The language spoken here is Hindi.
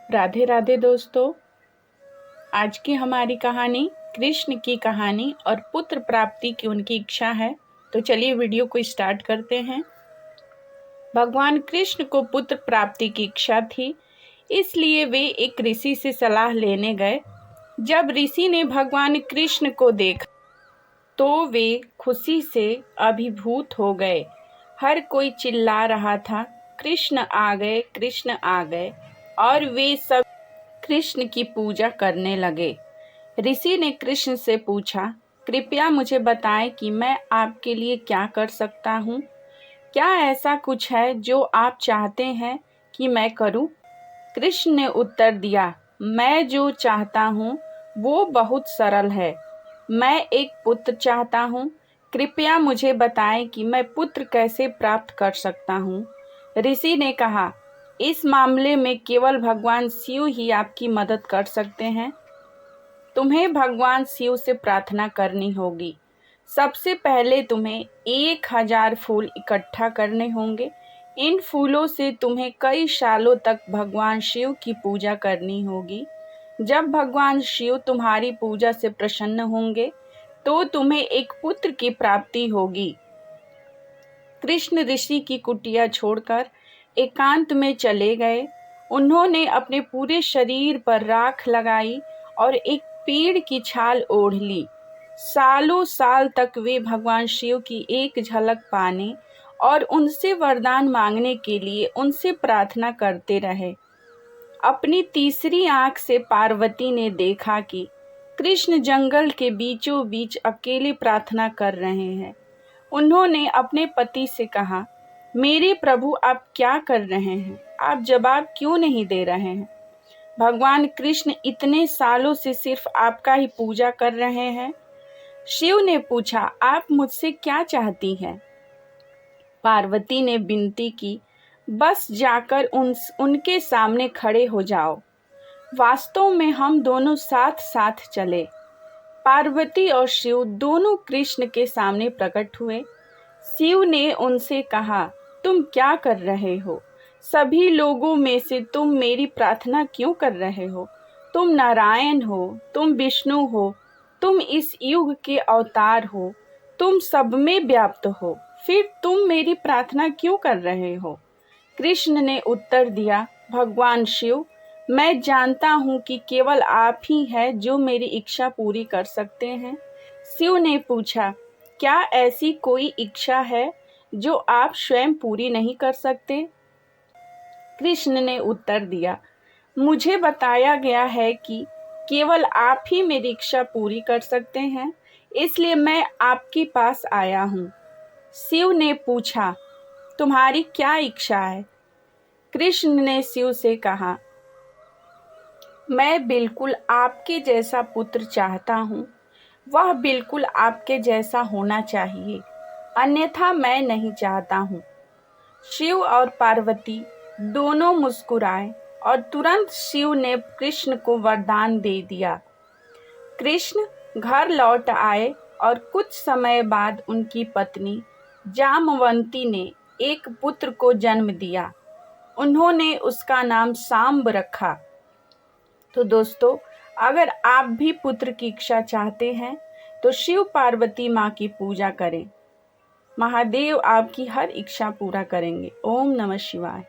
राधे राधे दोस्तों। आज की हमारी कहानी कृष्ण की कहानी और पुत्र प्राप्ति की उनकी इच्छा है। तो चलिए वीडियो को स्टार्ट करते हैं। भगवान कृष्ण को पुत्र प्राप्ति की इच्छा थी, इसलिए वे एक ऋषि से सलाह लेने गए। जब ऋषि ने भगवान कृष्ण को देखा तो वे खुशी से अभिभूत हो गए। हर कोई चिल्ला रहा था, कृष्ण आ गए, कृष्ण आ गए, और वे सब कृष्ण की पूजा करने लगे। ऋषि ने कृष्ण से पूछा, कृपया मुझे बताएं कि मैं आपके लिए क्या कर सकता हूँ। क्या ऐसा कुछ है जो आप चाहते हैं कि मैं करूँ? कृष्ण ने उत्तर दिया, मैं जो चाहता हूँ वो बहुत सरल है। मैं एक पुत्र चाहता हूँ। कृपया मुझे बताएं कि मैं पुत्र कैसे प्राप्त कर सकता हूँ। ऋषि ने कहा, इस मामले में केवल भगवान शिव ही आपकी मदद कर सकते हैं। तुम्हें भगवान शिव से प्रार्थना करनी होगी। सबसे पहले तुम्हें 1000 फूल इकट्ठा करने होंगे। इन फूलों से तुम्हें कई सालों तक भगवान शिव की पूजा करनी होगी। जब भगवान शिव तुम्हारी पूजा से प्रसन्न होंगे तो तुम्हें एक पुत्र की प्राप्ति होगी। कृष्ण ऋषि की कुटिया छोड़कर एकांत में चले गए। उन्होंने अपने पूरे शरीर पर राख लगाई और एक पेड़ की छाल ओढ़ ली। सालों साल तक वे भगवान शिव की एक झलक पाने और उनसे वरदान मांगने के लिए उनसे प्रार्थना करते रहे। अपनी तीसरी आंख से पार्वती ने देखा कि कृष्ण जंगल के बीचों बीच अकेले प्रार्थना कर रहे हैं। उन्होंने अपने पति से कहा, मेरे प्रभु, आप क्या कर रहे हैं? आप जवाब क्यों नहीं दे रहे हैं? भगवान कृष्ण इतने सालों से सिर्फ आपका ही पूजा कर रहे हैं। शिव ने पूछा, आप मुझसे क्या चाहती हैं? पार्वती ने विनती की, बस जाकर उनके सामने खड़े हो जाओ। वास्तव में हम दोनों साथ साथ चले। पार्वती और शिव दोनों कृष्ण के सामने प्रकट हुए। शिव ने उनसे कहा, तुम क्या कर रहे हो? सभी लोगों में से तुम मेरी प्रार्थना क्यों कर रहे हो? तुम नारायण हो, तुम विष्णु हो, तुम इस युग के अवतार हो, तुम सब में व्याप्त हो, फिर तुम मेरी प्रार्थना क्यों कर रहे हो? कृष्ण ने उत्तर दिया, भगवान शिव, मैं जानता हूँ कि केवल आप ही हैं जो मेरी इच्छा पूरी कर सकते हैं। शिव ने पूछा, क्या ऐसी कोई इच्छा है जो आप स्वयं पूरी नहीं कर सकते? कृष्ण ने उत्तर दिया, मुझे बताया गया है कि केवल आप ही मेरी इच्छा पूरी कर सकते हैं, इसलिए मैं आपके पास आया हूँ। शिव ने पूछा, तुम्हारी क्या इच्छा है? कृष्ण ने शिव से कहा, मैं बिल्कुल आपके जैसा पुत्र चाहता हूँ। वह बिल्कुल आपके जैसा होना चाहिए, अन्यथा मैं नहीं चाहता हूँ। शिव और पार्वती दोनों मुस्कुराए और तुरंत शिव ने कृष्ण को वरदान दे दिया। कृष्ण घर लौट आए और कुछ समय बाद उनकी पत्नी जामवंती ने एक पुत्र को जन्म दिया। उन्होंने उसका नाम सांब रखा। तो दोस्तों, अगर आप भी पुत्र की इच्छा चाहते हैं तो शिव पार्वती माँ की पूजा करें। महादेव आपकी हर इच्छा पूरा करेंगे। ओम नमः शिवाय।